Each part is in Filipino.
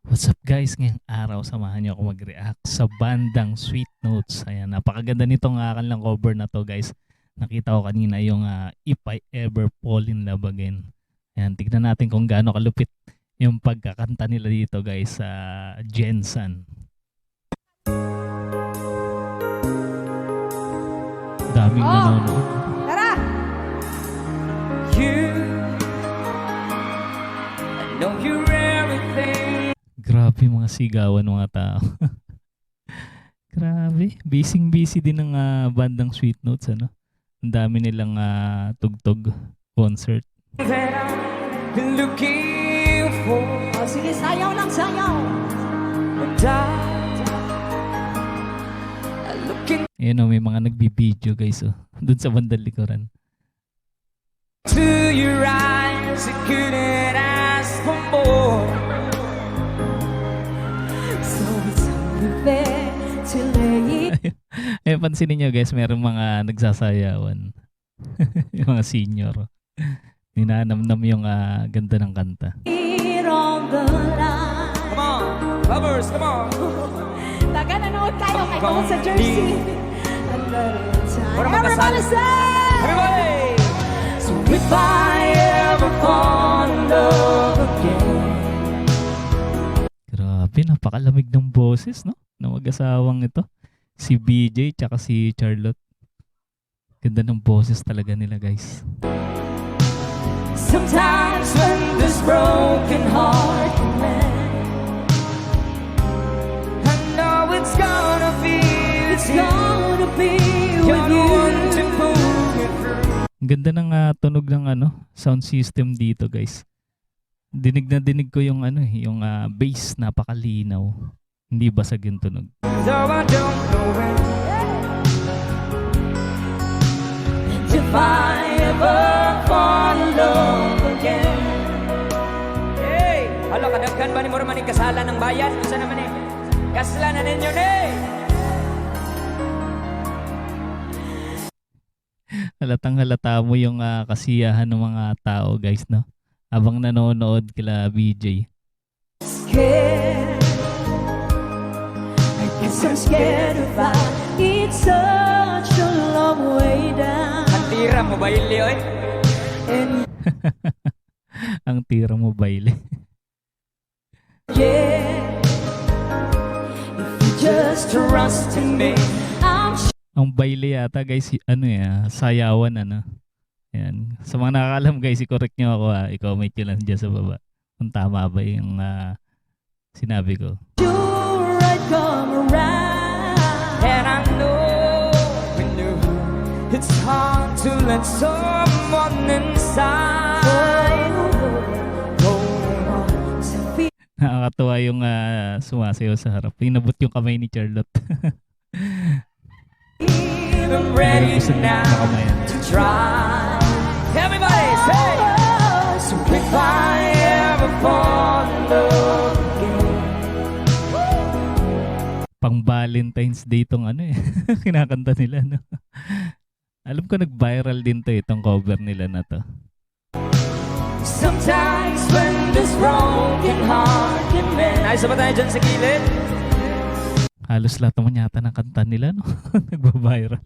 What's up guys? Ngayong araw samahan niyo ako mag-react sa bandang Sweet Notes. Ayan, napakaganda nitong kanilang cover na to guys. Nakita ko kanina yung If I Ever Fall in Love Again. Ayan, tignan natin kung gaano kalupit yung pagkakanta nila dito guys sa Jensen. Daming nanonood. Tara! You, I know you're everything. Grabe mga sigawan mga tao. Grabe, busy din ng bandang Sweet Notes ano. Ang dami nilang tugtog concert. That I've been looking for. O sige, sayaw lang, sayaw! And I looking Ayun may mga nagbibideo guys doon sa bandang likuran. to your eyes, I couldn't ask for more. So it's only fair to lay it. Pansinin nyo guys, merong mga nagsasayawan. Yung mga senior. Ninanamnam yung ganda ng kanta. On the line. Come on, lovers, come on. Taga nanood tayo kay tungkol sa jersey. Another time. Para makasali. Everybody say! Everybody! So if I ever fall in love again. Grabe, napakalamig ng boses no? Ng mag-asawang ito. Si BJ tsaka si Charlotte. Ganda ng boses talaga nila guys. Sometimes when this broken heart can mend, I know it's gonna be it's gonna be you're with the you. one to pull me through. Ang ganda ng tunog ng sound system dito guys. Dinig na dinig ko yung yung bass, napakalinaw. Hindi basag yung tunog. Though I don't know when. And if I ever fall in love again. Hey! Hala, kadaghan ba ni mo naman yung kasalan ng bayan? Isa naman eh. Kasalanan ninyo eh! Halatang halata mo yung kasiyahan ng mga tao guys no. Habang nanonood kila BJ. Scared. I guess I'm scared if I it's such a long way down. Ang tira mo ba yun, Leo eh? And Ang tira mo baile. yeah, if you just trust in me, I'm Ang baile yata guys, sayawan Ayan. Sa mga nakakalam guys, i-correct nyo ako i-comment nyo lang dyan sa baba. Kung tama ba yung sinabi ko. sure I'd come around. And I know we knew it's hard to let someone inside go on. So feel Nakakatuwa yung sumasayaw sa harap. Pinabot yung kamay ni Charlotte. I'm ready Gusto niya now makamayan. to try. Everybody say, so if I ever fall in love again. Pang Valentine's Day tong kinakanta nila no. Alam ko nag-viral din to itong cover nila na to. sometimes when this broken heart can mend. Ay, sabay tayo dyan sa gilid. Halos lahat naman yata ng kanta nila no. Nagba-viral.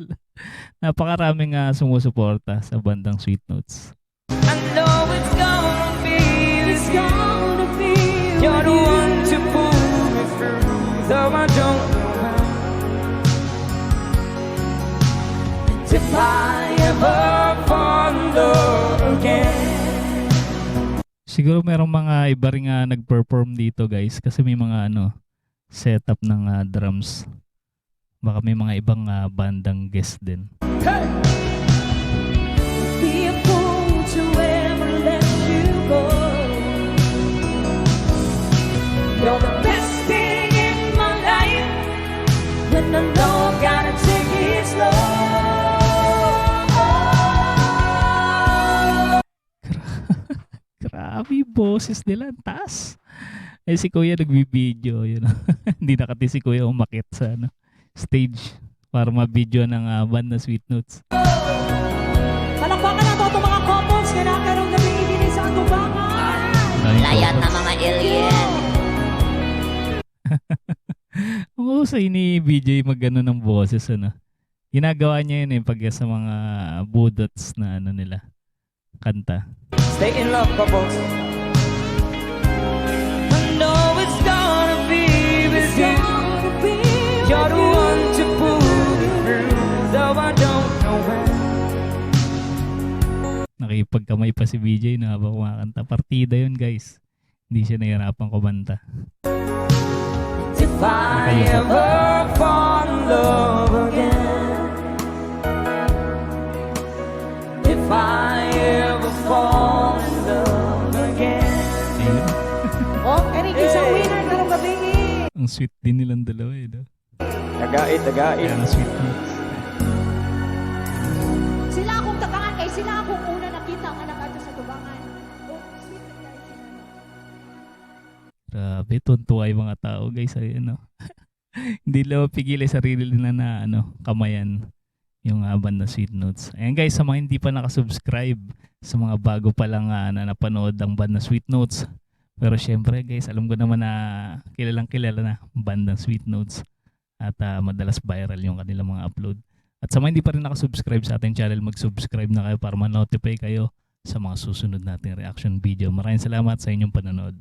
Napakaraming sumusuporta sa bandang Sweet Notes. I know it's gonna be It's gonna be you're the with one to pull me through. Though I don't know how. And if I ever fall in love again. Siguro merong mga iba ring nag-perform dito guys kasi may mga setup ng drums. Baka may mga ibang bandang guest din. Hey! be a fool to ever let you go. You're the best thing in my life. When I know I gotta take it slow. Grabe boses nila, ang taas. Si Kuya nagbibideo, Hindi nakati si Kuya umakit sa stage para ma-video ng band na Sweet Notes. Palakpakan na to mga couples na nagkaroon gabi sa atubangan. Daming Layat na couples. mga alien. Mahusay ni BJ mag-ano ng boses, ano. Ginagawa niya yun pag sa mga budots na ano nila, kanta. Stay in love, couples. I know it's gonna be with you. You're the one to pull me through, though I don't know when. Nakipagkamay pa si BJ na habang kumakanta. Partida yun, guys. Hindi siya nahihirapang kumanta. If I ever fall in love again, if I ever fall in love again. Ayun. Oh, Enrique, isang winner karong gabi. Ang sweet din nilang dalawa no? Tagait. Kaya ang sweet notes. Sila akong tabangan kay sila akong una nakita ang anak ato sa tubangan. Oh, sweet na guys. Grabe, tuntua yung mga tao, guys. Ayun, no? Hindi lang mapigil sarili nila na kamayan yung banda Sweet Notes. Ayan, guys, sa mga hindi pa nakasubscribe, sa mga bago pa lang na napanood ang banda Sweet Notes. Pero syempre, guys, alam ko naman na kilalang kilala na bandang Sweet Notes. At madalas viral yung kanilang mga upload. At sa mga hindi pa rin nakasubscribe sa ating channel, mag-subscribe na kayo para ma-notify kayo sa mga susunod nating reaction video. Maraming salamat sa inyong panonood.